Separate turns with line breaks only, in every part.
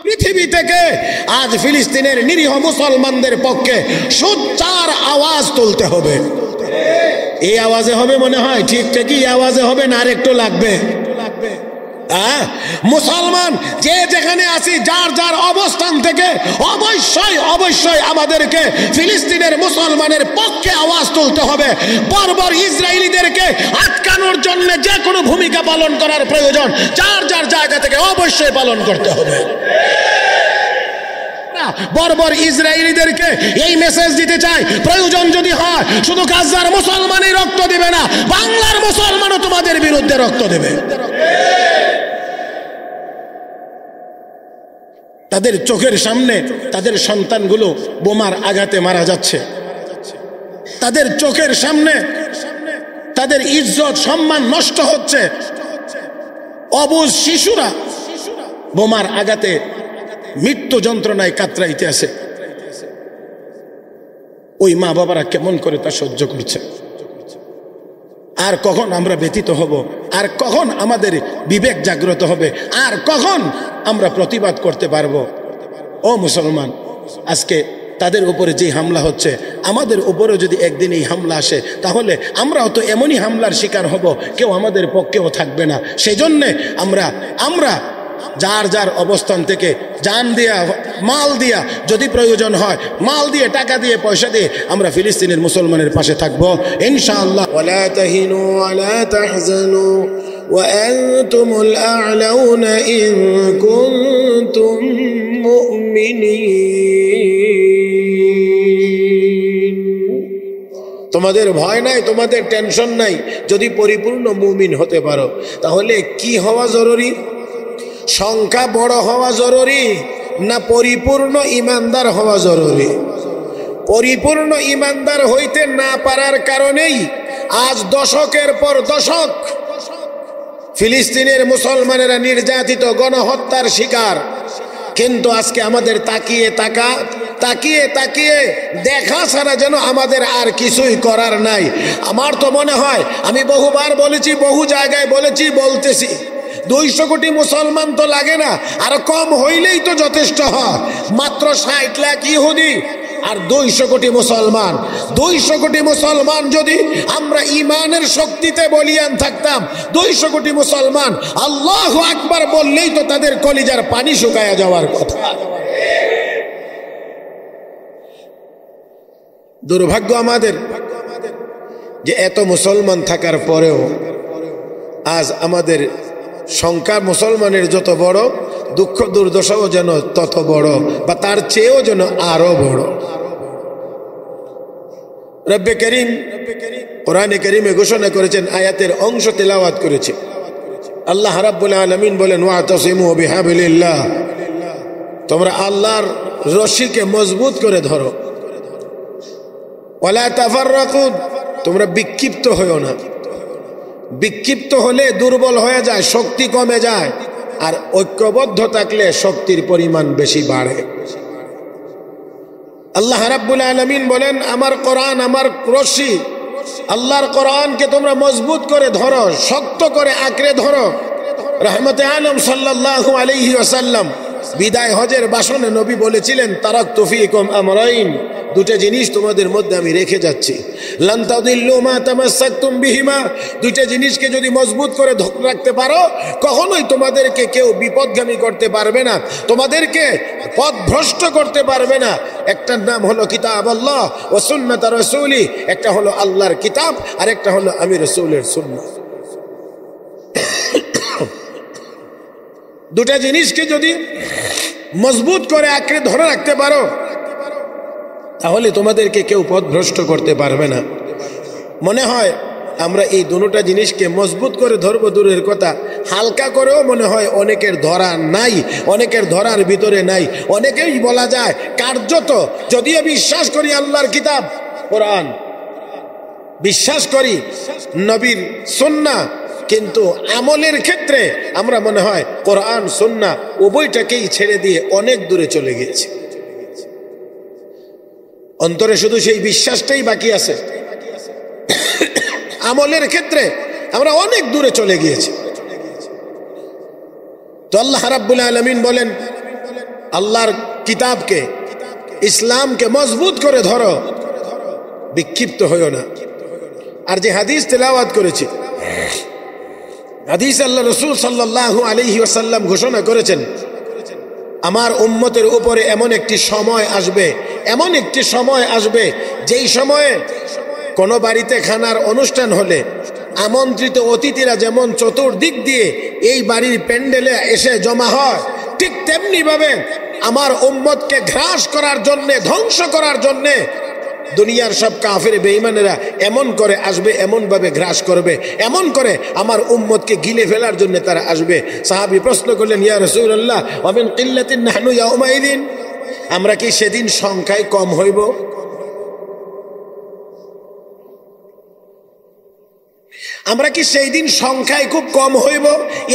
পৃথিবী থেকে আজ ফিলিস্তিনের নিরীহ মুসলমানদের পক্ষে সোচ্চার আওয়াজ তুলতে হবে। এই আওয়াজে হবে মনে হয়, ঠিক ঠিকই আওয়াজে হবে না আর একটু লাগবে? মুসলমান যে যেখানে আছি যার যার অবস্থান থেকে অবশ্যই অবশ্যই আমাদেরকে ফিলিস্তিনের মুসলমানের পক্ষে আওয়াজ তুলতে হবে। বর্বর ইসরায়েলিদেরকে আটকানোর জন্য যে কোনো ভূমিকা পালন করার প্রয়োজন যার যার জায়গা থেকে অবশ্যই পালন করতে হবে। বর্বর ইসরায়েলিদেরকে এই মেসেজ দিতে চাই, প্রয়োজন যদি হয় শুধু গাজার মুসলমানই রক্ত দেবে না, বাংলার মুসলমানও তোমাদের বিরুদ্ধে রক্ত দেবে। তাদের চোখের সামনে তাদের সন্তানগুলো বোমার আঘাতে মারা যাচ্ছে, তাদের চোখের সামনে তাদের ইজ্জত সম্মান নষ্ট হচ্ছে, অবুঝ শিশুরা বোমার আঘাতে মৃত্যু যন্ত্রণায় কাতরাইতে আছে। ওই মা বাবারা কেমন করে তা সহ্য করছে? আর কখন আমরা ব্যথিত হব? আর কখন আমাদের বিবেক জাগ্রত হবে? আর কখন আমরা প্রতিবাদ করতে পারবো? ও মুসলমান, আজকে তাদের উপরে যে হামলা হচ্ছে, আমাদের উপরে যদি একদিন এই হামলা আসে তাহলে আমরাও তো এমনই হামলার শিকার হব, কেউ আমাদের পক্ষেও থাকবে না। সেই জন্যে আমরা যার যার অবস্থান থেকে জান দিয়া মাল দিয়া, যদি প্রয়োজন হয় মাল দিয়ে টাকা দিয়ে পয়সা দিয়ে আমরা ফিলিস্তিনের মুসলমানের পাশে থাকবো ইনশাআল্লাহ। ওয়ালা তাহিনু ওয়ালা তাহজানু ওয়া আনতুমুল আ'লাউনা ইন কুনতুম মুমিনিন। তোমাদের ভয় নাই, তোমাদের টেনশন নাই, যদি পরিপূর্ণ মুমিন হতে পারো। তাহলে কি হওয়া জরুরি? সংখ্যা বড় হওয়া জরুরি না পরিপূর্ণ ইমানদার হওয়া জরুরি? পরিপূর্ণ ইমানদার হইতে না পারার কারণেই আজ দশকের পর দশক ফিলিস্তিনের মুসলমানেরা নির্যাতিত, গণহত্যার শিকার। কিন্তু আজকে আমাদের তাকিয়ে তাকিয়ে দেখা ছাড়া যেন আমাদের আর কিছুই করার নাই। আমার তো মনে হয়, আমি বহুবার বলেছি, বহু জায়গায় বলেছি, বলতেছি, 200 কোটি মুসলমান তো লাগে না, আর কম হইলেই তো যথেষ্ট হয়। মাত্র 60 লাখ ইহুদি আর 200 কোটি মুসলমান। 200 কোটি মুসলমান যদি আমরা ইমানের শক্তিতে বলিয়ান থাকতাম, 200 কোটি মুসলমান আল্লাহু আকবার বললেই তো তাদের কলিজার পানি শুকায়া যাওয়ার কথা। দুর্ভাগ্য আমাদের যে এত মুসলমান থাকার পরেও আজ আমাদের সংখ্যা মুসলমানের যত বড়, দুঃখ দুর্দশাও যেন তত বড়, বা তার চেয়েও যেন আরো বড়। রব্বে করিম কোরআনে কারীমে ঘোষণা করেছেন, আয়াতের অংশ তেলাওয়াত করেছে। আল্লাহ রাব্বুল আলামিন বলেন, ওয়াতাসিমু বিহাবলিল্লাহ, তোমরা আল্লাহর রশিকে মজবুত করে ধরো। ওয়ালা তাফাররাকু, তোমরা বিক্ষিপ্ত হইও না। বিক্ষিপ্ত হলে দুর্বল হয়ে যায়, শক্তি কমে যায়, আর ঐক্যবদ্ধ থাকলে শক্তির পরিমাণ বেশি বাড়ে। আল্লাহ রাব্বুল আলামিন বলেন, আমার কোরআন আমার রশি, আল্লাহর কোরআনকে তোমরা মজবুত করে ধরো, শক্ত করে আঁকড়ে ধরো। রহমতে আলম সাল্লাল্লাহু আলাইহি ওয়াসাল্লাম বিদায় হজের ভাষণে নবী বলেছিলেন, তারাকতু ফীকুম আমরাইন, দুটো জিনিস তোমাদের মধ্যে আমি রেখে যাচ্ছি। লান তাদিল্লু মা তামাসসাকতুম বিহিমা, দুটো জিনিসকে যদি মজবুত করে ধরে রাখতে পারো, কখনোই তোমাদেরকে কেউ বিপদগামী করতে পারবে না, তোমাদেরকে পথভ্রষ্ট করতে পারবে না। একটার নাম হলো কিতাব আল্লাহ ও সুন্নাত রাসূলি, একটা হলো আল্লাহর কিতাব আর একটা হলো আমি রাসূলের সুন্নাহ। দুটা জিনিসকে যদি মজবুত করে আঁকড়ে ধরে রাখতে পারো, তাহলে তোমাদেরকে কেউ পথভ্রষ্ট করতে পারবে না। মনে হয় আমরা এই দুটো জিনিসকে মজবুত করে ধরবো দূরের কথা, হালকা করেও মনে হয় অনেকের ধরা নাই, অনেকের ধরার ভিতরে নাই। অনেকেই বলা যায় কার্যত, যদিও বিশ্বাস করি আল্লাহর কিতাব কোরআন, বিশ্বাস করি নবীর সুন্নাহ, কিন্তু আমলের ক্ষেত্রে আমরা মনে হয় কোরআন সুন্নাহ উভয়টাকেই ছেড়ে দিয়ে অনেক দূরে চলে গিয়েছি। অন্তরে শুধু সেই বিশ্বাসটাই বাকি আছে, আমলের ক্ষেত্রে আমরা অনেক দূরে চলে গিয়েছি। তো আল্লাহ রাব্বুল আলামিন বলেন, আল্লাহর কিতাবকে, ইসলামকে মজবুত করে ধরো, বিক্ষিপ্ত হইও না। আর যে হাদিস তেলাওয়াত করেছি, হাদিস আল্লাহ রাসূল সাল্লাল্লাহু আলাইহি ওয়াসাল্লাম ঘোষণা করেছেন, আমার উম্মতের উপরে এমন একটি সময় আসবে, এমন একটি সময় আসবে যেই সময়ে কোন বাড়িতে খানার অনুষ্ঠান হলে আমন্ত্রিত অতিথিরা যেমন চতুর্দিক দিয়ে এই বাড়ির প্যান্ডেলে এসে জমা হয়, ঠিক তেমনি ভাবে আমার উম্মতকে গ্রাস করার জন্যে, ধ্বংস করার জন্যে দুনিয়ার সব কাফের বেঈমানেরা এমন করে আসবে, এমন ভাবে গ্রাস করবে, এমন করে আমার উম্মতকে গিলে ফেলার জন্য তারা আসবে। সাহাবী প্রশ্ন করলেন, ইয়া রাসূলুল্লাহ ওয়া মিন কিল্লাতিন নাহনু ইয়াউমাইদিন, আমরা কি সেদিন সংখ্যায় কম হইব? আমরা কি সেই দিন সংখ্যায় খুব কম হইব,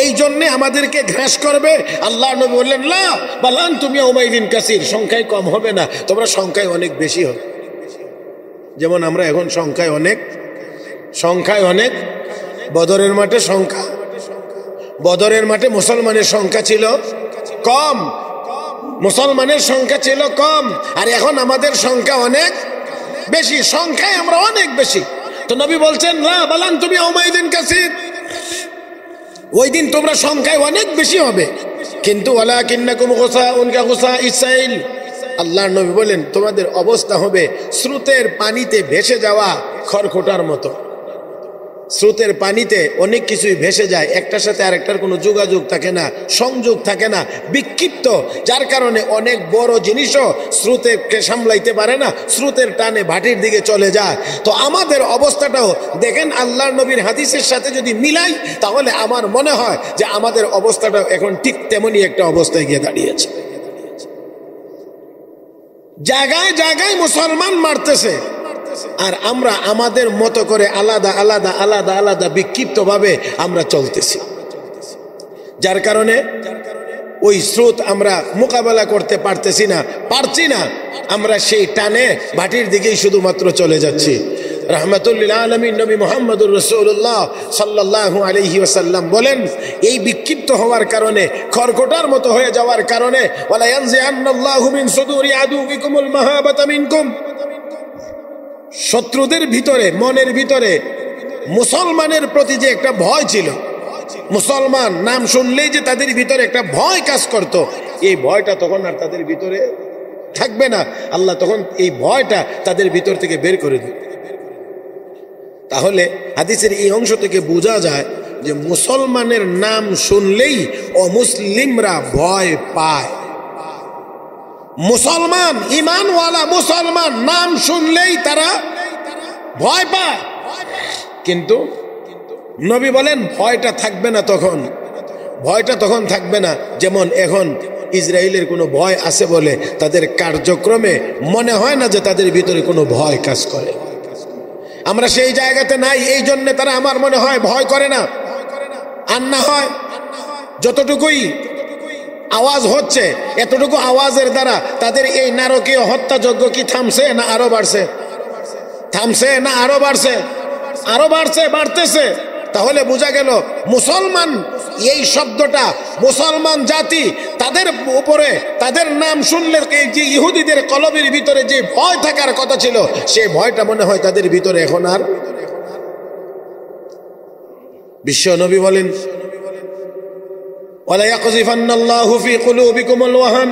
এই জন্যে আমাদেরকে গ্রাস করবে? আল্লাহ নবী বললেন, লা বাল আনতুম ইয়াউমাইদিন কাসীর, সংখ্যায় কম হবে না, তোমরা সংখ্যায় অনেক বেশি হবে। যেমন আমরা এখন সংখ্যায় অনেক। বদরের মাঠে সংখ্যা, বদরের মাঠে মুসলমানের সংখ্যা ছিল কম, মুসলমানের সংখ্যা ছিল কম, আর এখন আমাদের সংখ্যা অনেক বেশি, সংখ্যায় আমরা অনেক বেশি। তো নবী বলছেন, লা বাল আনতুম ইয়াউমাইদিন কাসীর, ওই দিন তোমরা সংখ্যায় অনেক বেশি হবে, কিন্তু ওয়ালাকিন্নাকুম গুসাউন কাগুসাইস সাইল, আল্লাহর নবী বলেন তোমাদের অবস্থা হবে স্রোতের পানিতে ভেসে যাওয়া খড়খোটার মতো। স্রোতের পানিতে অনেক কিছুই ভেসে যায়, একটার সাথে আরেকটার কোনো যোগাযোগ থাকে না, সংযোগ থাকে না, বিক্ষিপ্ত, যার কারণে অনেক বড় জিনিসও স্রোতকে সামলাইতে পারে না, স্রোতের টানে ভাটির দিকে চলে যায়। তো আমাদের অবস্থাটাও দেখেন আল্লাহর নবীর হাদিসের সাথে যদি মিলাই, তাহলে আমার মনে হয় যে আমাদের অবস্থাটাও এখন ঠিক তেমনই একটা অবস্থায় গিয়ে দাঁড়িয়েছে। জায়গায় জায়গায় মুসলমান মারতেছে, আর আমরা আমাদের মতো করে আলাদা আলাদা আলাদা আলাদা বিক্ষিপ্ত ভাবে আমরা চলতেছি, যার কারণে ওই স্রোত আমরা মোকাবেলা করতে পারছি না, আমরা সেই টানে ভাটির দিকেই শুধুমাত্র চলে যাচ্ছি। রাহমাতুল্লিল আলামিন নবী মুহাম্মদুর রাসূলুল্লাহ সাল্লাল্লাহু আলাইহি ওয়াসাল্লাম বলেন, এই বিক্ষিপ্ত হওয়ার কারণে, খড়খোটার মতো হয়ে যাওয়ার কারণে, ওয়ালা ইয়ানজিআন্নাল্লাহু মিন সুদুরি আদুবিকুমুল মাহাবাতা মিনকুম, শত্রুদের ভিতরে, মনের ভিতরে মুসলমানের প্রতি যে একটা ভয় ছিল, মুসলমান নাম শুনলেই যে তাদের ভিতরে একটা ভয় কাজ করত, এই ভয়টা তখন আর তাদের ভিতরে থাকবে না। আল্লাহ তখন এই ভয়টা তাদের ভিতর থেকে বের করে দেবে। তাহলে হাদিসের এই অংশ থেকে বোঝা যায় যে মুসলমানের নাম শুনলেই অমুসলিমরা ভয় পায়। মুসলমান, ঈমানওয়ালা মুসলমান নাম শুনলেই তারা ভয় পায়, কিন্তু নবী বলেন ভয়টা থাকবে না তখন, ভয়টা তখন থাকবে না। যেমন এখন ইসরায়েলের কোনো ভয় আছে বলে তাদের কার্যক্রমে মনে হয় না যে তাদের ভিতরে কোনো ভয় কাজ করে। আমরা সেই জায়গাতে নাই, এই জন্য তারা আমার মনে হয় ভয় করে না। আর না হয় যতটুকুই আওয়াজ হচ্ছে, এতটুকু আওয়াজের দ্বারা তাদের এই নারকীয় হত্যাযজ্ঞ কি থামছে না আরো বাড়ছে? থামছে না আরো বাড়ছে? আরো বাড়ছে, বাড়তেছে। তাহলে বোঝা গেল মুসলমান, এই শব্দটা মুসলমান জাতি, তাদের উপরে তাদের নাম শুনলে যে ইহুদিদের কলবের ভিতরে যে ভয় থাকার কথা ছিল, সেই ভয়টা মনে হয় তাদের ভিতরে এখন আর। বিশ্ব নবী বলেন, ওয়ালা ইয়াকযিফান্নাল্লাহু ফি কুলুবিকুমুল ওয়াহান,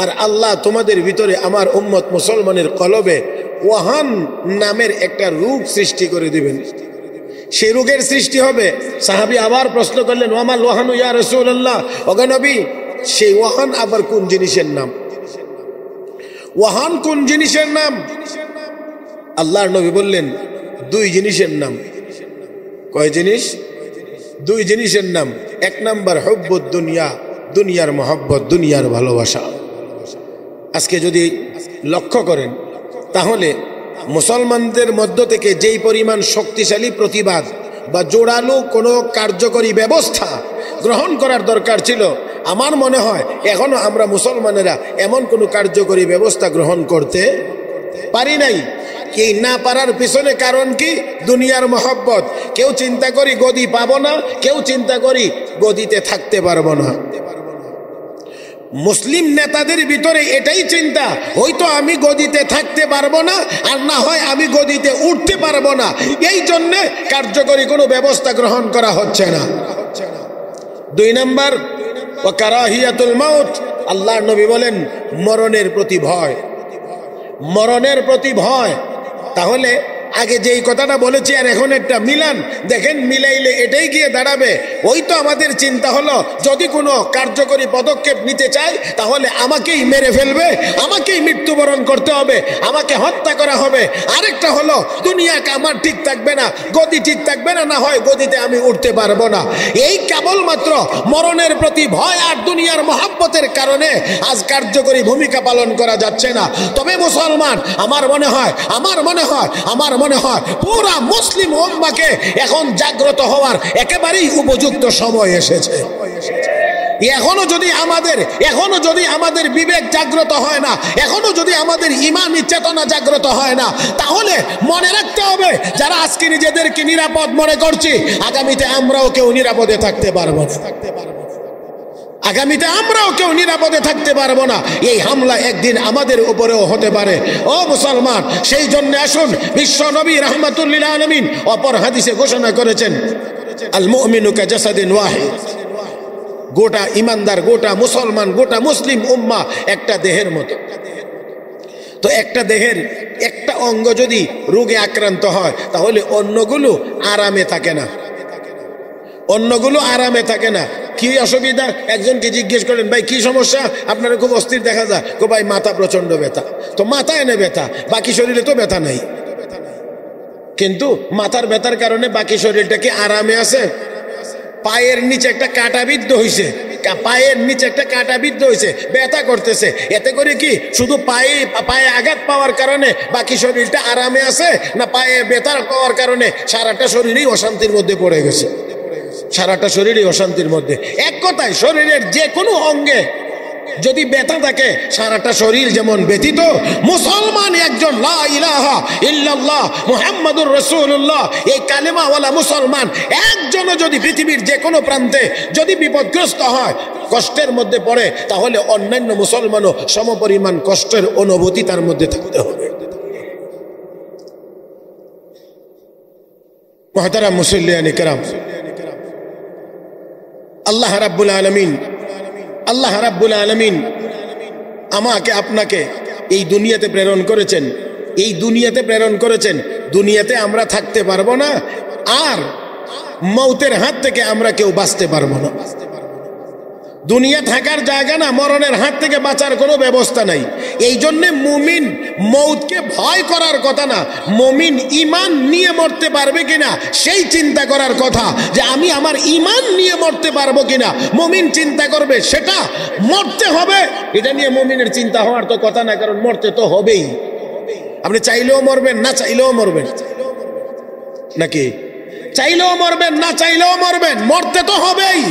আর আল্লাহ তোমাদের ভিতরে, আমার উম্মত মুসলমানের কলবে ওয়াহান নামের একটা রোগ সৃষ্টি করে দিবেন। সেই রোগের সৃষ্টি হবে। সাহাবী আবার প্রশ্ন করলেন, ওয়ামাল ওয়াহানু ইয়া রাসূলুল্লাহ, ওগো নবী সেই ওয়াহান আবার কোন জিনিসের নাম? ওয়াহান কোন জিনিসের নাম? আল্লাহর নবী বললেন, দুই জিনিসের নাম। কয় জিনিস? দুই জিনিসের নাম। এক নাম্বার হুব্বুদ দুনিয়া, দুনিয়ার মহব্বত, দুনিয়ার ভালোবাসা। আজকে যদি লক্ষ্য করেন তাহলে মুসলমানদের মধ্য থেকে যেই পরিমাণ শক্তিশালী প্রতিবাদ বা জোরালো কোনো কার্যকরী ব্যবস্থা গ্রহণ করার দরকার ছিল, আমার মনে হয় এখনো আমরা মুসলমানেরা এমন কোনো কার্যকরী ব্যবস্থা গ্রহণ করতে পারি নাই। এই না পারার পিছনে কারণ কি? দুনিয়ার মহব্বত। কেউ চিন্তা করি গদি পাবো না, কেউ চিন্তা করি গদিতে থাকতে পারবো না। মুসলিম নেতাদের ভিতরে এটাই চিন্তা, হয়তো আমি গদিতে থাকতে পারবো না, আর না হয় আমি গদিতে উঠতে পারবো না, এই জন্যে কার্যকরী কোনো ব্যবস্থা গ্রহণ করা হচ্ছে না। 2 নম্বর, ওয়া কারাহিয়াতুল মাউত, আল্লাহর নবী বলেন মরণের প্রতি ভয়, মরণের প্রতি ভয়। তাহলে আগে যেই কথাটা বলেছি আর এখন একটা মিলান, দেখেন মিলাইলে এটাই গিয়ে দাঁড়াবে, ওই তো আমাদের চিন্তা হলো যদি কোনো কার্যকরী পদক্ষেপ নিতে চাই তাহলে আমাকেই মেরে ফেলবে, আমাকেই মৃত্যুবরণ করতে হবে, আমাকে হত্যা করা হবে। আরেকটা হলো দুনিয়া আমার ঠিক থাকবে না, গদি ঠিক থাকবে না, না হয় গদিতে আমি উঠতে পারবো না। এই কেবলমাত্র মরণের প্রতি ভয় আর দুনিয়ার মহাব্বতের কারণে আজ কার্যকরী ভূমিকা পালন করা যাচ্ছে না। তবে মুসলমান, আমার মনে হয় পুরা মুসলিম উম্মাহকে এখন জাগ্রত হওয়ার একেবারেই উপযুক্ত সময় এসেছে। এখনো যদি আমাদের বিবেক জাগ্রত হয় না, এখনো যদি আমাদের ঈমানি চেতনা জাগ্রত হয় না, তাহলে মনে রাখতে হবে যারা আজকে নিজেদেরকে নিরাপদ মনে করছি, আগামীতে আমরাও কেউ নিরাপদে থাকতে পারবো না, আগামীতে আমরাও কেউ নিরাপদে থাকতে পারবো না। এই হামলা একদিন আমাদের উপরেও হতে পারে। ও মুসলমান, সেই জন্য আসুন, বিশ্ব নবী রাহমাতুল লিল আলামিন অপর হাদিসে ঘোষণা করেছেন, আল মুমিনু কাজাসাদিন ওয়াহিদ, গোটা ইমানদার, গোটা মুসলমান, গোটা মুসলিম উম্মাহ একটা দেহের মতো। তো একটা দেহের একটা অঙ্গ যদি রোগে আক্রান্ত হয় তাহলে অন্যগুলো আরামে থাকে না, অন্যগুলো আরামে থাকে না। কি অসুবিধা? একজনকে জিজ্ঞেস করেন, ভাই কি সমস্যা, আপনারা খুব অস্থির দেখা যায়, গো ভাই মাথা প্রচন্ড ব্যথা। তো মাথায় এনে ব্যথা, বাকি শরীরে তো ব্যথা নাই, কিন্তু মাথার ব্যথার কারণে বাকি শরীরটা কি আরামে আছে? পায়ের নিচে একটা কাঁটা বিদ্ধ হয়েছে, পায়ের নিচে একটা কাঁটা বিদ্ধ হয়েছে, ব্যথা করতেছে, এতে করে কি শুধু পায়ে আঘাত পাওয়ার কারণে বাকি শরীরটা আরামে আছে, না পায়ে ব্যথা পাওয়ার কারণে সারাটা শরীরই অশান্তির মধ্যে পড়ে গেছে, সারাটা শরীরই অশান্তির মধ্যে? এক কথায় শরীরের যে কোনো অঙ্গে যদি ব্যথা থাকে সারাটা শরীর যেমন ব্যথিত, মুসলমান একজন লা ইলাহা ইল্লাল্লাহ মুহাম্মাদুর রাসূলুল্লাহ এই কালেমাওয়ালা মুসলমান একজনও যদি পৃথিবীর যে কোনো প্রান্তে যদি বিপদগ্রস্ত হয়, কষ্টের মধ্যে পড়ে, তাহলে অন্যান্য মুসলমানও সমপরিমাণ কষ্টের অনুভূতি তার মধ্যে থাকতে হবে। মুহতারাম মুসল্লিয়ান কিরাম, আল্লাহ রাব্বুল আলামিন আমাকে আপনাকে এই দুনিয়াতে প্রেরণ করেছেন, দুনিয়াতে আমরা থাকতে পারবো না, আর মৌতের হাত থেকে আমরা কেউ বাঁচতে পারবো না। দুনিয়া থাকার জায়গা না, মরণের হাত থেকে বাঁচার কোনো ব্যবস্থা নাই। এই জন্যে মুমিন মৌতকে ভয় করার কথা না, মুমিন ঈমান নিয়ে মরতে পারবে কিনা সেই চিন্তা করার কথা, যে আমি আমার ঈমান নিয়ে মরতে পারবো কিনা। মুমিন চিন্তা করবে সেটা, মরতে হবে এটা নিয়ে মুমিনের চিন্তা হওয়ার তো কথা না, কারণ মরতে তো হবেই। আপনি চাইলেও মরবেন, না চাইলেও মরবেন, নাকি? চাইলেও মরবেন, না চাইলেও মরবেন, মরতে তো হবেই।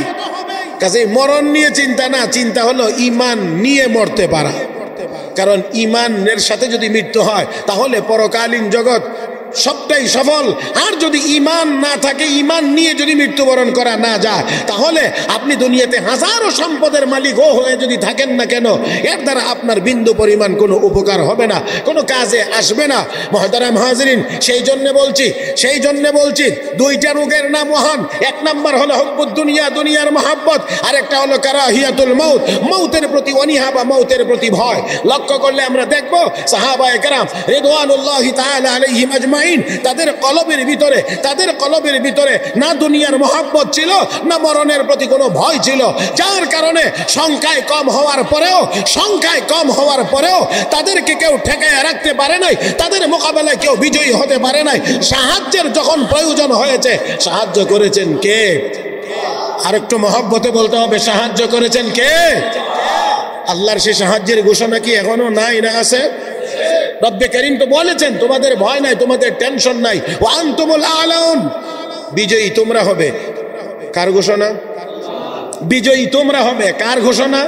কাজে মরণ নিয়ে চিন্তা না, চিন্তা হলো ঈমান নিয়ে মরতে পারা। কারণ ঈমানের সাথে যদি মৃত্যু হয় তাহলে পরকালীন জগৎ সবটাই সফল। আর যদি ঈমান না থাকে, ঈমান নিয়ে যদি মৃত্যুবরণ করা না যায়, তাহলে আপনি দুনিয়াতে হাজারো সম্পদের মালিক হয়ে যদি থাকেন না কেন, এর দ্বারা আপনার বিন্দু পরিমাণ কোনো উপকার হবে না, কোনো কাজে আসবে না। মুহতারাম হাজিরিন, সেই জন্য বলছি 2টা রোগের নাম মহান। 1 নাম্বার হলো হুব্বুদ দুনিয়া, দুনিয়ার মহাব্বত, আর একটা হলো কারাহিয়াতুল মাউত, মৌতের প্রতি অনীহা বা মৌতের প্রতি ভয়। লক্ষ্য করলে আমরা দেখব সাহাবায়ে কেরাম রিদওয়ানুল্লাহি তাআলা আলাইহিম আজমাইন, তাদের কলবের ভিতরে না দুনিয়ার মহাব্বত ছিল, না মরণের প্রতি কোনো ভয় ছিল, যার কারণে সংখ্যায় কম হওয়ার পরেও তাদেরকে কেউ ঠেকায় রাখতে পারে নাই, তাদের মোকাবেলায় কেউ বিজয়ী হতে পারে নাই। সাহায্যের যখন প্রয়োজন হয়েছে, সাহায্য করেছেন কে? আরেকটু মহব্বতে বলতে হবে, সাহায্য করেছেন কে? আল্লাহর সেই সাহায্যের ঘোষণা কি এখনো নাই, না আছে? রব্বে করিম তো বলেছেন, তোমাদের ভয় নাই, তোমাদের টেনশন নাই, ওয়া আনতুমুল আলাউন, বিজয়ী তোমরা হবে। কার ঘোষণা? বিজয়ী তোমরা হবে। কার ঘোষণা?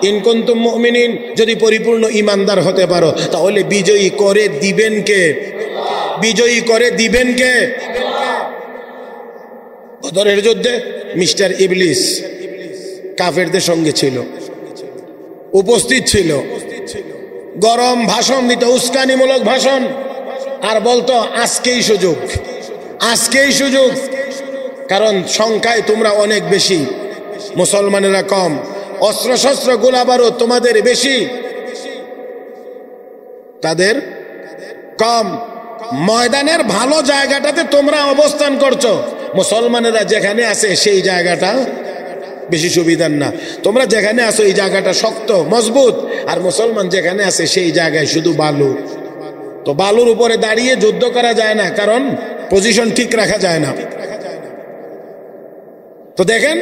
ইন কুনতুম মুমিনিন, যদি পরিপূর্ণ ঈমানদার হতে পারো তাহলে বিজয়ী করে দিবেন কে? বিজয়ী করে দিবেন কে? বদরের যুদ্ধে মিস্টার ইবলিস কাফেরদের সঙ্গে ছিল, উপস্থিত ছিল, গরম ভাষণ দিত, উস্কানিমূলক ভাষণ, আর বলতো আজকেই সুযোগ, আজকেই সুযোগ, কারণ সংখ্যায় তোমরা অনেক বেশি, মুসলমানেরা কম, অস্ত্রশস্ত্র গোলাবারুদ তোমাদের বেশি, তাদের কম, ময়দানের ভালো জায়গাটাতে তোমরা অবস্থান করছো, মুসলমানেরা যেখানে আছে সেই জায়গাটা বেশি সুবিধার না, তোমরা যেখানে আছো এই জায়গাটা শক্ত মজবুত, আর মুসলমান যেখানে আছে সেই জায়গায় শুধু বালু। তো বালুর উপরে দাঁড়িয়ে যুদ্ধ করা যায় না, কারণ পজিশন ঠিক রাখা যায় না। তো দেখেন,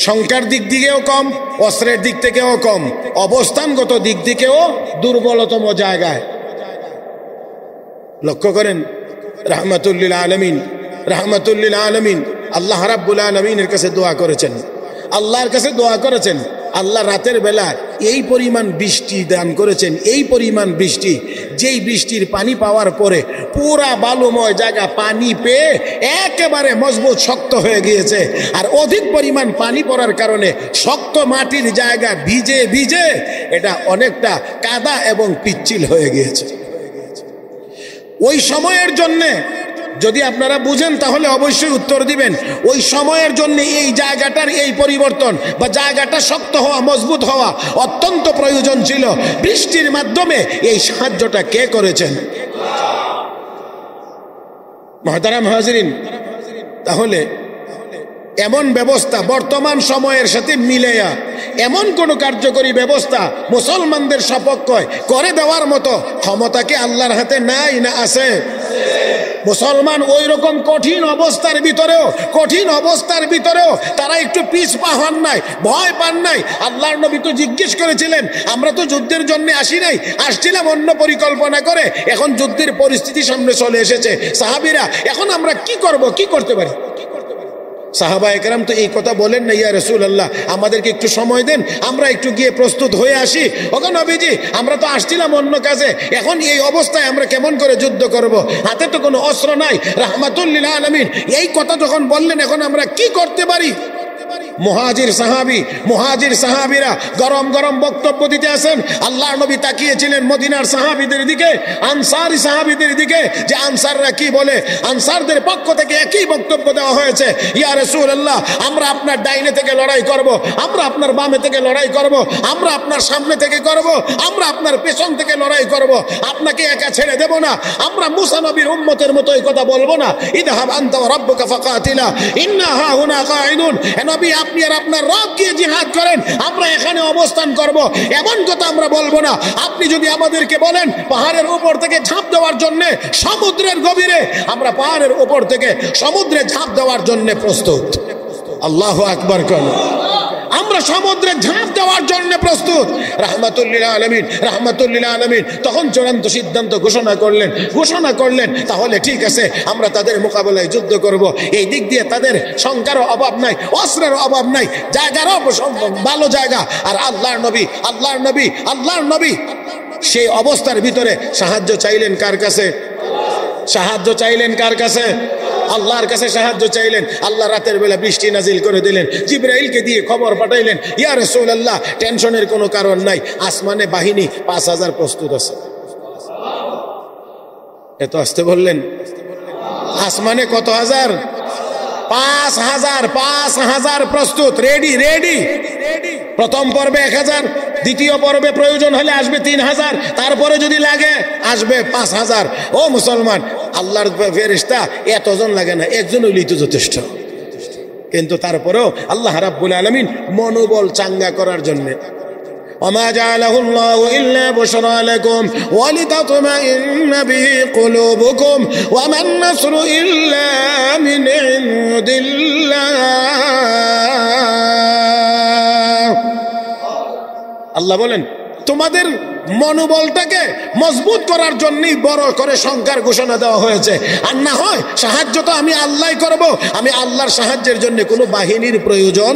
সংখ্যার দিক দিকেও কম, অস্ত্রের দিক থেকেও কম, অবস্থানগত দিক থেকেও দুর্বলতম জায়গায়। লক্ষ্য করেন, রাহমাতুল আলামিন, রাহমাতুল আলামিন আল্লাহ রাব্বুল আলামিনের কাছে দোয়া করেছেন, আল্লাহর কাছে দোয়া করেছেন, আল্লাহ রাতের বেলা এই পরিমাণ বৃষ্টি দান করেছেন, এই পরিমাণ বৃষ্টি, যেই বৃষ্টির পানি পাওয়ার পরে পুরা বালুময় জায়গা পানি পেয়ে একেবারে মজবুত শক্ত হয়ে গিয়েছে, আর অধিক পরিমাণ পানি পড়ার কারণে শক্ত মাটির জায়গা ভিজে ভিজে এটা অনেকটা কাদা এবং পিচ্ছিল হয়ে গিয়েছে। ওই সময়ের জন্যে যদি আপনারা বুঝেন তাহলে অবশ্যই উত্তর দিবেন, ওই সময়ের জন্য এই জায়গাটার এই পরিবর্তন বা জায়গাটা শক্ত হওয়া, মজবুত হওয়া অত্যন্ত প্রয়োজন ছিল। বৃষ্টির মাধ্যমে এই সাহায্যটা কে করেছেন? মুহতারাম হাজিরিন, তাহলে এমন ব্যবস্থা বর্তমান সময়ের সাথে মিলেয়া এমন কোন কার্যকরী ব্যবস্থা মুসলমানদের সপক্ষে করে দেওয়ার মতো ক্ষমতা কি আল্লাহর হাতে নাই না আছে? মুসলমান ওই রকম কঠিন অবস্থার ভিতরেও তারা একটু পিছপা হন নাই, ভয় পান নাই। আল্লাহর নবী তো জিজ্ঞেস করেছিলেন, আমরা তো যুদ্ধের জন্য আসি নাই, আসছিলাম অন্য পরিকল্পনা করে, এখন যুদ্ধের পরিস্থিতি সামনে চলে এসেছে, সাহাবীরা এখন আমরা কি করব, কি করতে পারি? সাহাবা একরাম তো এই কথা বলেন না, ইয়া রাসূলুল্লাহ আমাদেরকে একটু সময় দেন, আমরা একটু গিয়ে প্রস্তুত হয়ে আসি। ওগো নবীজি, আমরা তো আসছিলাম অন্য কাজে, এখন এই অবস্থায় আমরা কেমন করে যুদ্ধ করব? হাতে তো কোনো অস্ত্র নাই। রাহমাতুল লিল আলামিন এই কথা যখন বললেন, এখন আমরা কি করতে পারি? মুহাজির সাহাবীরা গরম গরম বক্তব্য দিতে আসেন। আল্লাহর নবী তাকিয়েছিলেন মদিনার সাহাবীদের দিকে, আনসারী সাহাবীদের দিকে, যে আনসাররা কি বলে। আনসারদের পক্ষ থেকে একই বক্তব্য দেওয়া হয়েছে, ইয়া রাসূলুল্লাহ আমরা আপনার ডাইনে থেকে লড়াই করব, আমরা আপনার বামে থেকে লড়াই করব, আমরা আপনার সামনে থেকে করব, আমরা আপনার পেছন থেকে লড়াই করব, আপনাকে একা ছেড়ে দেব না। আমরা মুসা নবীর উম্মতের মতো এই কথা বলবো না, ইযহাব আনতা ওয়া রাব্বুকা ফাকাতিলা ইন্না হাহুনা কাঈদুন, নবী আপনি আর আপনার রব গিয়ে জিহাদ করেন, আমরা এখানে অবস্থান করব, এমন কথা আমরা বলবো না। আপনি যদি আমাদেরকে বলেন পাহাড়ের উপর থেকে ঝাঁপ দেওয়ার জন্য সমুদ্রের গভীরে, আমরা পাহাড়ের উপর থেকে সমুদ্রে ঝাঁপ দেওয়ার জন্য প্রস্তুত। আল্লাহু আকবার কোন, আমরা সমুদ্রে ঝাঁপ দেওয়ার জন্য প্রস্তুত। রাহমাতুল লিল আলামিন তখন চূড়ান্ত সিদ্ধান্ত ঘোষণা করলেন তাহলে ঠিক আছে, আমরা তাদের মোকাবেলায় যুদ্ধ করব। এই দিক দিয়ে তাদের সংখ্যারও অভাব নাই, অস্ত্রের অভাব নাই, জায়গারও ভালো জায়গা। আর আল্লাহর নবী সেই অবস্থার ভিতরে সাহায্য চাইলেন কার কাছে? আল্লাহর কাছে সাহায্য চাইলেন। আল্লাহ রাতের বেলা বৃষ্টি নাজিল করে দিলেন, জিবরাইলকে দিয়ে খবর পাঠাইলেন, ইয়া রাসূলুল্লাহ টেনশনের কোনো কারণ নাই, আসমানে বাহিনী 5000 প্রস্তুত আছে। এত আসতে বললেন, আসমানে কত হাজার? 5000 প্রস্তুত, রেডি। প্রথম পর্বে 1000, দ্বিতীয় পর্বে প্রয়োজন হলে আসবে 3000, তারপরে যদি লাগে আসবে 5000। ও মুসলমান, আল্লাহর ফেরেশতা এতজন লাগে না, একজন হইলেই তো যথেষ্ট। কিন্তু তারপরেও আল্লাহ রাব্বুল আলামিন মনোবল চাঙ্গা করার জন্য, ওমা জাআলাহুল্লাহু ইল্লা বুশরা লাকুম ওয়া লিতাতমাইন্না বিহি কুলুবুকুম ওয়া মান নাসরু ইল্লা মিন ইনদিল্লাহ। আল্লাহ বলেন তোমাদের মনোবলটাকে মজবুত করার জন্যই বড় করে সংখ্যার ঘোষণা দেওয়া হয়েছে। আর না হয় সাহায্য তো আমি আল্লাহই করব, আমি আল্লাহর সাহায্যের জন্য কোনো বাহিনীর প্রয়োজন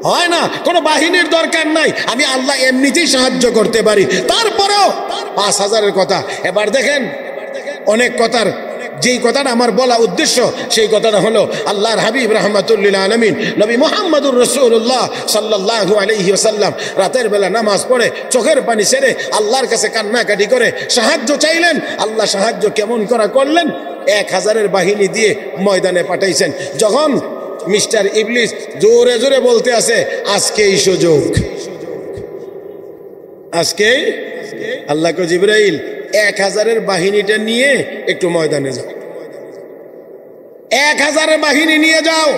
হয় না, কোনো বাহিনীর দরকার নাই, আমি আল্লাহ এমনিতেই সাহায্য করতে পারি। তারপরেও 5000-এর কথা। এবার দেখেন, অনেক কথার যেই কথাটা আমার বলা উদ্দেশ্য সেই কথাটা হলো আল্লাহর হাবিব রাহমাতুল লিল আলামিন নবী মুহাম্মদুর রাসূলুল্লাহ সাল্লাল্লাহু আলাইহি ওয়াসাল্লাম রাতের বেলা নামাজ পড়ে চোখের পানি ছেড়ে আল্লাহর কাছে কান্নাকাটি করে সাহায্য চাইলেন। আল্লাহ সাহায্য কেমন করা করলেন? 1000-এর বাহিনী দিয়ে ময়দানে পাঠাইছেন। যখন মিস্টার ইবলিস জোরে জোরে বলতে আছে আজকেই সুযোগ, আজকেই, আল্লাহ কো জিবরাইল 1000-এর বাহিনীটা নিয়ে একটু ময়দানে যাও, 1000-এর বাহিনী নিয়ে যাও।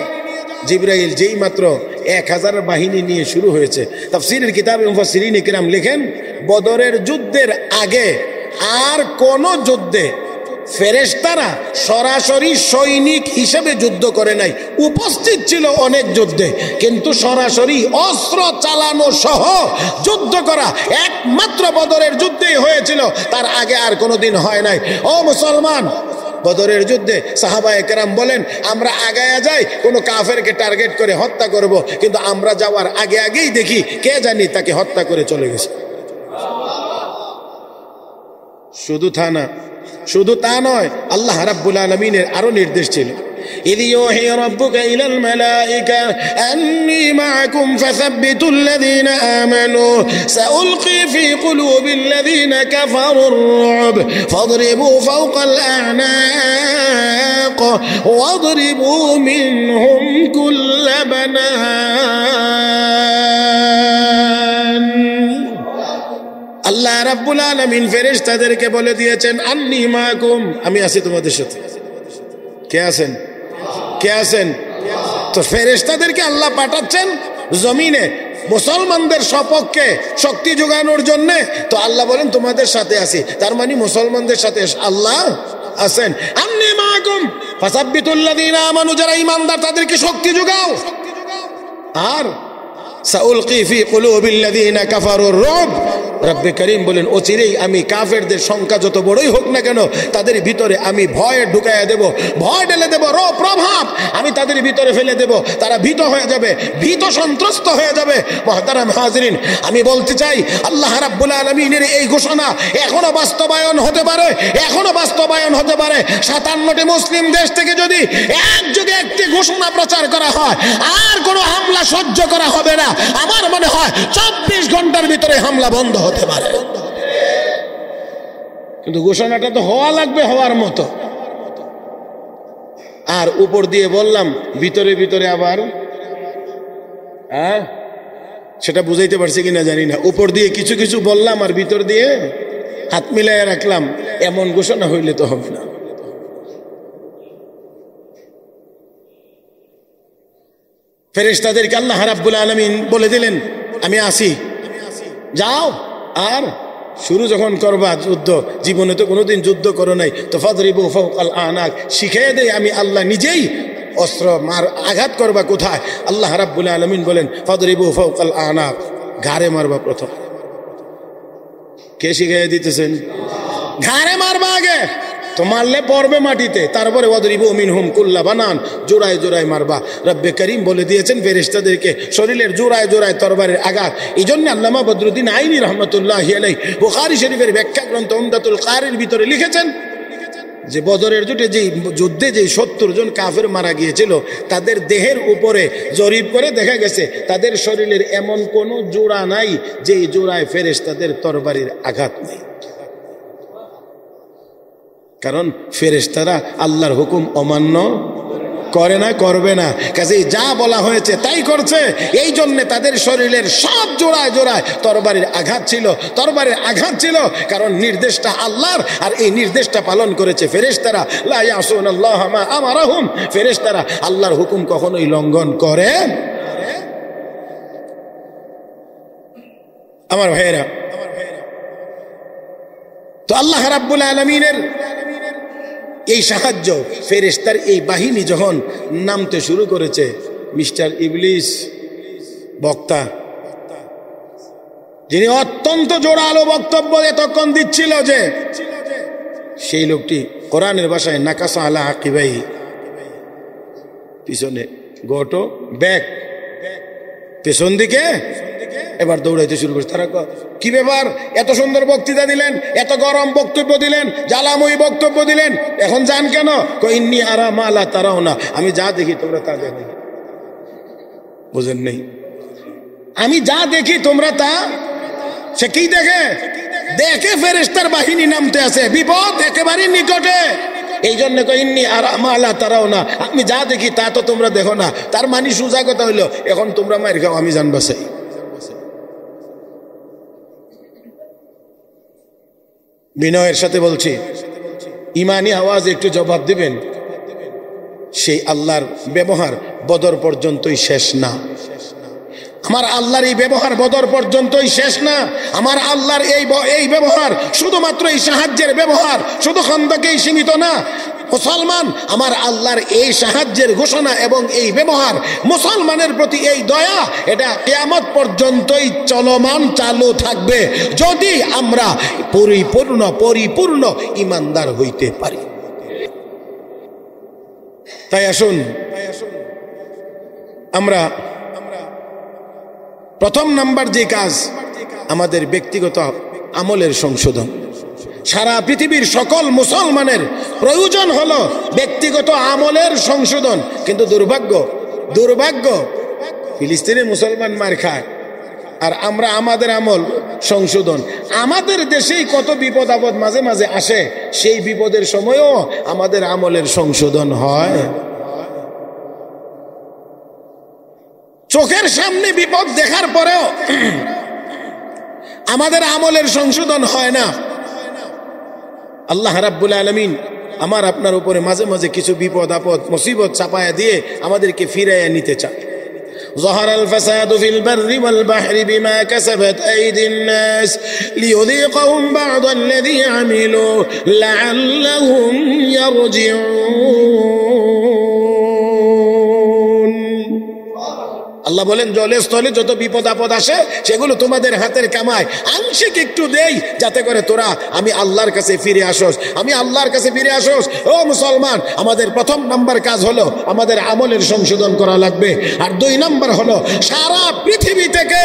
জিবরাইল যেই মাত্র 1000-এর বাহিনী নিয়ে শুরু হয়েছে, তাফসীরের কিতাবে মুফাসসিরিন কিরাম লেখেন বদরের যুদ্ধের আগে আর কোন যুদ্ধে ফেরেশতারা সরাসরি সৈনিক হিসেবে যুদ্ধ করে নাই, উপস্থিত ছিল অনেক যুদ্ধে, কিন্তু সরাসরি অস্ত্র চালানো সহ যুদ্ধ করা একমাত্র বদরের যুদ্ধেই হয়েছিল, তার আগে আর কোনোদিন হয় নাই। ও মুসলমান, বদরের যুদ্ধে সাহাবায়ে কেরাম বলেন আমরা আগায়া যাই কোনো কাফেরকে টার্গেট করে হত্যা করব, কিন্তু আমরা যাওয়ার আগে আগেই দেখি কে জানি তাকে হত্যা করে চলে গেছে। শুধু তা নয়, আল্লাহ রাব্বুল আলামিনের আরো নির্দেশ ছিল, إذ يوحي ربك إلى الملائكة أني معكم فثبتوا الذين آمنوا سألقي في قلوب الذين كفروا الرعب فاضربوا فوق الأعناق واضربوا منهم كل بنان। আল্লাহ রাব্বুল আলামিন ফেরেশতাদেরকে বলে দিয়েছেন আন্নী মাকুম, আমি আছি তোমাদের সাথে। কে আছেন? কে আছেন? তো ফেরেশতাদেরকে আল্লাহ পাঠাচ্ছেন জমিনে মুসলমানদের সপক্ষে শক্তি যোগানোর জন্য। তো আল্লাহ বলেন তোমাদের সাথে আছি, তার মানে মুসলমানদের সাথে আল্লাহ আছেন। আন্নী মাকুম ফাসাব্বিতুল্লাযীনা আমানু, যারা ঈমানদার তাদেরকে শক্তি যোগাও। আর সাউলকি ফি কুলুবিল্লাযীনা কাফারুর রুব, রব্বে করিম বলেন অচিরেই আমি কাফেরদের সংখ্যা যত বড়ই হোক না কেন তাদের ভিতরে আমি ভয় ঢুকাইয়া দেব, ভয় ঢেলে দেব, প্রভাব আমি তাদের ভিতরে ফেলে দেব, তারা ভীত হয়ে যাবে, ভীত সন্ত্রস্ত হয়ে যাবে। মুহতারাম হাজিরিন, আমি বলতে চাই আল্লাহ রাব্বুল আলামিনের এই ঘোষণা এখনো বাস্তবায়ন হতে পারে, এখনো বাস্তবায়ন হতে পারে। 57টি মুসলিম দেশ থেকে যদি একযোগে একটি ঘোষণা প্রচার করা হয় আর কোনো হামলা সহ্য করা হবে না, আমার মনে হয় 24 ঘন্টার ভিতরে হামলা বন্ধ হতে পারে। কিন্তু ঘোষণাটা তো হওয়া লাগবে, হওয়ার মতো। আর উপর দিয়ে বললাম, ভিতরে ভিতরে আবার সেটা বুঝাইতে পারছি কিনা জানি না। উপর দিয়ে কিছু কিছু বললাম আর ভিতর দিয়ে হাত মিলাইয়া রাখলাম, এমন ঘোষণা হইলে তো হবে না। ফেরেশতাদেরকে আল্লাহ রাব্বুল আলামিন বলে দিলেন আমি আসি, যাও। আর শুরু যখন করবা যুদ্ধ, জীবনে তো কোনোদিন যুদ্ধ করো নাই, তো ফাদরিবু ফাওকাল আনাক, শিখিয়ে দেই আমি আল্লাহ নিজেই অস্ত্র আঘাত করবা কোথায়। আল্লাহ রাব্বুল আলামিন বলেন ফাদরিবু ফাওকাল আনাক, ঘাড়ে মারবা প্রথম। কে শিখিয়ে দিতেছেন? ঘাড়ে মারবা আগে, তো মারলে পড়বে মাটিতে, তারপরে ওয়াদরিবু মিনহুম কুল্লা বানান, জোড়ায় জোড়ায় মারবা। রব্বে করিম বলে দিয়েছেন ফেরেশতাদেরকে শরীরের জোড়ায় জোড়ায় তরবারের আঘাত। এই জন্য আল্লামা বদরুদ্দিন আইনি রহমতুল্লাহি আলাইহি বুখারী শরীফের ব্যাখ্যা গ্রন্থ উমদাতুল কারির ভিতরে লিখেছেন যে বদরের যুদ্ধে যেই 70 জন কাফের মারা গিয়েছিল তাদের দেহের উপরে জরিপ করে দেখা গেছে তাদের শরীরের এমন কোনো জোড়া নাই যেই জোড়ায় ফেরেশতাদের তরবারির আঘাত নেই। কারণ ফেরেশতারা আল্লাহর হুকুম অমান্য করে না, করবে না, কাজেই যা বলা হয়েছে তাই করছে। এই জন্য তাদের শরীরের সব জোড়ায় জোড়ায় তরবারির আঘাত ছিল, তরবারির আঘাত ছিল, কারণ নির্দেশটা আল্লাহর, আর এই নির্দেশটা পালন করেছে ফেরেশতারা। লা ইয়াসুনাল্লাহ মা আমারাহুম, ফেরেশতারা আল্লাহর হুকুম কখনোই লঙ্ঘন করে। আমার ভাইয়েরা, তো আল্লাহ রাব্বুল আলামিনের এই সাহায্য, ফেরেশতার এই বাহিনী যখন নামতে শুরু করেছে, মিস্টার ইবলিস বক্তা, যিনি অত্যন্ত জোরালো বক্তব্য এতক্ষণ দিচ্ছিল, যে সেই লোকটি কোরআনের ভাষায় নাকাসা আলা আকিবাই, পিছনে গোটো ব্যাক, পেছন দিকে এবার দৌড়াইতে শুরু করছে। তারা কি ব্যাপার, এত সুন্দর বক্তৃতা দিলেন, এত গরম বক্তব্য দিলেন, জ্বালাময়ী বক্তব্য দিলেন, এখন যান কেন? ইন্নী আরা মা লা তারাউনা, আমি যা দেখি তোমরা তা দেখো। বুঝেন নেই? আমি যা দেখি তোমরা তা, সে কি দেখে? দেখে ফেরেশতার বাহিনী নামতে আছে, বিপদ একেবারে নিকটে। এই জন্য ইন্নী আরা মা লা তারাউনা, আমি যা দেখি তা তো তোমরা দেখো না। তার মানে সোজা কথা হইলো, এখন তোমরা মার খাও, আমি জান বাসাই। বিনয়ের সাথে বলছি, ইমানি আওয়াজ একটু জবাব দিবেন। সেই আল্লাহর ব্যবহার বদর পর্যন্তই শেষ না। আমার আল্লাহর এই ব্যবহার বদর পর্যন্তই শেষ না। আমার আল্লাহর এই ব্যবহার শুধুমাত্র এই সাহায্যের ব্যবহার শুধু খন্দকেই সীমিত না। মুসলমান, আমার আল্লাহর এই সাহায্যের ঘোষণা এবং এই ব্যবহার, মুসলমানের প্রতি এই দয়া, এটা কিয়ামত পর্যন্তই চলমান, চালু থাকবে, যদি আমরা পরিপূর্ণ ঈমানদার হইতে পারি। তাই আসুন আমরা প্রথম নাম্বার যে কাজ, আমাদের ব্যক্তিগত আমলের সংশোধন। সারা পৃথিবীর সকল মুসলমানের প্রয়োজন হলো ব্যক্তিগত আমলের সংশোধন। কিন্তু দুর্ভাগ্য ফিলিস্তিনে মুসলমান মার খায়, আর আমরা আমাদের আমল সংশোধন। আমাদের দেশেই কত বিপদ আপদ মাঝে মাঝে আসে, সেই বিপদের সময়ও আমাদের আমলের সংশোধন হয়। চোখের সামনে বিপদ দেখার পরেও আমাদের আমলের সংশোধন হয় না। আল্লাহ রাব্বুল আলামিন আমার আপনার উপরে মাঝে মাঝে কিছু বিপদ আপদ মুসিবত চাপায়া দিয়ে আমাদেরকে ফিরাইয়া নিতে চায়। ظهر الفساد في البر والبحر بما كسبت أيدي الناس ليذيقهم بعض الذي عملوا لعلهم يرجعون। আল্লাহ বলেন, জলে স্থলে যত বিপদ আপদ আসে সেগুলো তোমাদের হাতের কামায়, আংশিক একটু দেই যাতে করে তোরা আমি আল্লাহর কাছে ফিরে আসোস, আমি আল্লাহর কাছে ফিরে আসোস। ও মুসলমান, আমাদের প্রথম নাম্বার কাজ হলো আমাদের আমলের সংশোধন করা লাগবে। আর 2 নাম্বার হলো সারা পৃথিবী থেকে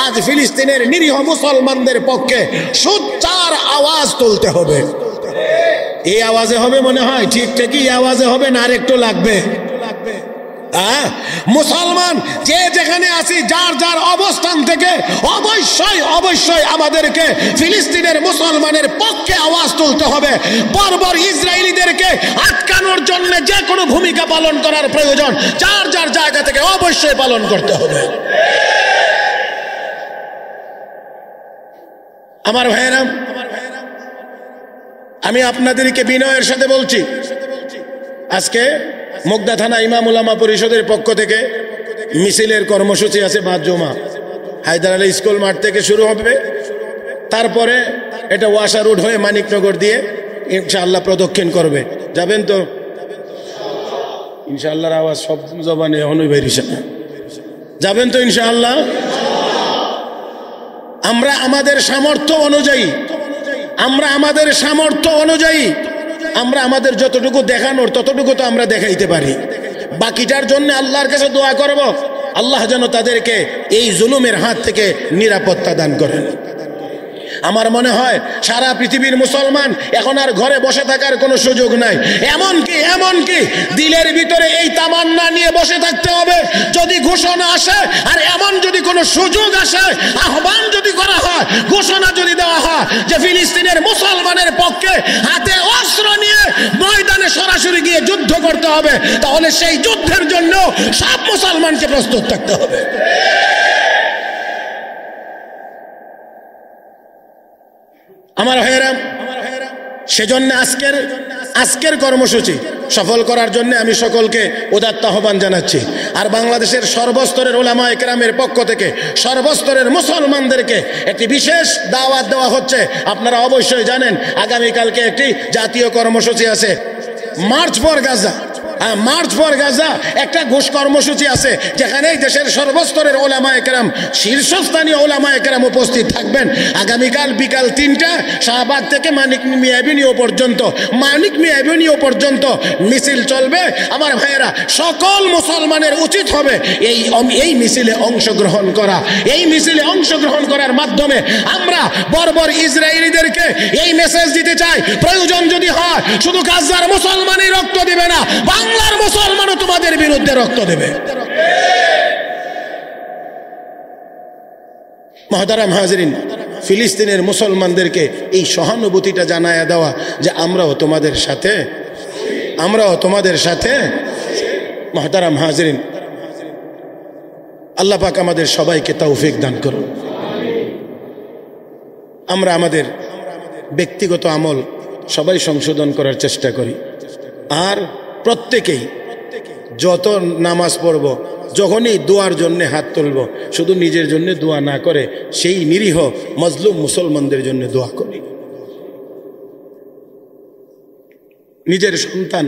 আজ ফিলিস্তিনের নিরীহ মুসলমানদের পক্ষে সোচ্চার আওয়াজ তুলতে হবে। এই আওয়াজে হবে মনে হয় ঠিকই আওয়াজে হবে না, আর একটু লাগবে। মুসলমান যে যেখানে আছি, যার যার অবস্থান থেকে অবশ্যই আমাদেরকে ফিলিস্তিনের মুসলমানের পক্ষে আওয়াজ তুলতে হবে। বর্বর ইসরায়েলিদেরকে আটকানোর জন্য যে কোনো ভূমিকা পালন করার প্রয়োজন যার যার জায়গা থেকে অবশ্যই পালন করতে হবে। আমার ভাইয়েরা, আমি আপনাদেরকে বিনয়ের সাথে বলছি, আজকে মুগদা থানা ইমাম উলামা পরিষদের পক্ষ থেকে মিছিলের কর্মসূচি আছে 5 জমা। হায়দার আলী স্কুল মাঠ থেকে শুরু হবে, তারপরে এটা ওয়াসা রোড হয়ে মানিকনগর দিয়ে ইনশাআল্লাহ প্রদক্ষিণ করবে। যাবেন তো? ইনশাআল্লাহর আওয়াজ সব জবানে এখনই বেরিয়েছে না। যাবেন তো ইনশাআল্লাহ? আমরা আমাদের সামর্থ্য অনুযায়ী আমরা আমাদের যতটুকু দেখানোর ততটুকু তো আমরা দেখাইতে পারি। বাকিটার জন্য আল্লাহর কাছে দোয়া করব, আল্লাহ যেন তাদেরকে এই জুলুমের হাত থেকে নিরাপত্তা দান করেন। আমার মনে হয় সারা পৃথিবীর মুসলমান এখন আর ঘরে বসে থাকার কোনো সুযোগ নাই। এমনকি দিলের ভিতরে এই তামান্না নিয়ে বসে থাকতে হবে, যদি ঘোষণা আসে আর এমন যদি কোনো সুযোগ আসে, আহ্বান যদি করা হয়, ঘোষণা যদি দেওয়া হয় যে ফিলিস্তিনের মুসলমানের পক্ষে হাতে অস্ত্র নিয়ে ময়দানে সরাসরি গিয়ে যুদ্ধ করতে হবে, তাহলে সেই যুদ্ধের জন্য সব মুসলমানকে প্রস্তুত থাকতে হবে। আমার ভাইয়েরা, সেজন্য আজকের কর্মসূচি সফল করার জন্য আমি সকলকে উদাত্ত আহ্বান জানাচ্ছি। আর বাংলাদেশের সর্বস্তরের উলামা ইকরামের পক্ষ থেকে সর্বস্তরের মুসলমানদেরকে একটি বিশেষ দাওয়াত দেওয়া হচ্ছে। আপনারা অবশ্যই জানেন আগামীকালকে একটি জাতীয় কর্মসূচি আছে, March for Gaza. March for Gaza একটা ঘোষ কর্মসূচি আছে, যেখানে দেশের সর্বস্তরের ওলামায়ে কেরাম, শীর্ষস্থানীয় ওলামায়ে কেরাম উপস্থিত থাকবেন। আগামীকাল বিকাল 3টা শাহবাগ থেকে মানিক মিয়া এভিনিউ পর্যন্ত, মানিক মিয়া এভিনিউ পর্যন্ত মিছিল চলবে। আমার ভাইয়েরা, সকল মুসলমানের উচিত হবে এই মিছিলে অংশগ্রহণ করা। এই মিছিলে অংশগ্রহণ করার মাধ্যমে আমরা বর্বর ইসরায়েলিদেরকে এই মেসেজ দিতে চাই, প্রয়োজন যদি হয় শুধু গাজার মুসলমানই রক্ত দেবে না, বাংলার মুসলমানও তোমাদের বিরুদ্ধে রক্ত দেবে। মুহতারাম হাজিরিন, ফিলিস্তিনের মুসলমানদেরকে এই সহানুভূতিটা জানায়া দেওয়া যে আমরাও তোমাদের সাথে, আমরাও তোমাদের সাথে। মুহতারাম হাজিরিন, আল্লাহ পাক আমাদের সবাইকে তৌফিক দান করুন। আমরা আমাদের ব্যক্তিগত আমল সবাই সংশোধন করার চেষ্টা করি, আর প্রত্যেকেই যত নামাজ পড়ব, যখনই দোয়ার জন্য হাত তুলব, শুধু নিজের জন্য দোয়া না করে সেই নিরীহ মজলুম মুসলমানদের জন্য দোয়া করি। নিজের সন্তান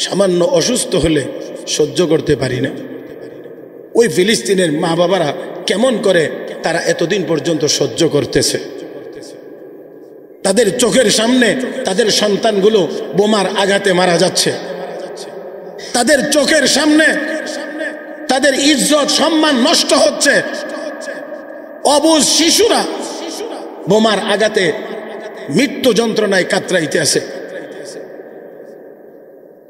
সামান্য অসুস্থ হলে সহ্য করতে পারি না। ওই ফিলিস্তিনের মা বাবারা কেমন করে তারা এতদিন পর্যন্ত সহ্য করতেছে। তাদের চোখের সামনে তাদের সন্তানগুলো বোমার আঘাতে মারা যাচ্ছে, তাদের চোখের সামনে তাদের ইজ্জত সম্মান নষ্ট হচ্ছে। অবুঝ শিশুরা বোমার আঘাতে মৃত্যু যন্ত্রণায় কাতরাইতে আছে।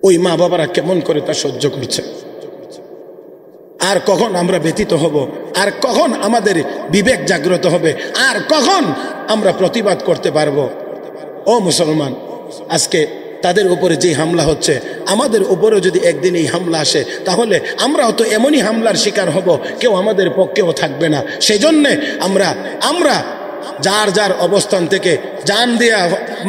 ওই মা বাবারা কেমন করে তা সহ্য করছে। আর কখন আমরা ব্যতীত হব? আর কখন আমাদের বিবেক জাগ্রত হবে? আর কখন আমরা প্রতিবাদ করতে পারবো? ও মুসলমান, আজকে তাদের উপরে যে হামলা হচ্ছে, আমাদের উপরেও যদি একদিন এই হামলা আসে, তাহলে আমরাও তো এমনই হামলার শিকার হব, কেউ আমাদের পক্ষেও থাকবে না। সেই জন্যে আমরা যার যার অবস্থান থেকে জান দিয়া,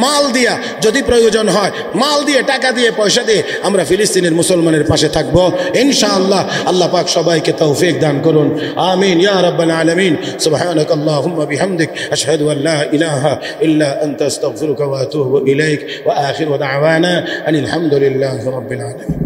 মাল দিয়া, যদি প্রয়োজন হয় মাল দিয়ে, টাকা দিয়ে, পয়সা দিয়ে আমরা ফিলিস্তিনের মুসলমানের পাশে থাকবো ইনশাআল্লাহ। আল্লাহ পাক সবাইকে তৌফিক দান করুন, আমিন ইয়া রাব্বাল আলামিন। সুবহানাকাল্লাহুম্মা বিহামদিক, আশহাদু আল লা ইলাহা ইল্লা আনতা, আস্তাগফিরুকা ওয়া আতুবু ইলাইক, ওয়া আখিরু দাওয়ানা আনিল হামদুলিল্লাহি রাব্বিল আলামিন।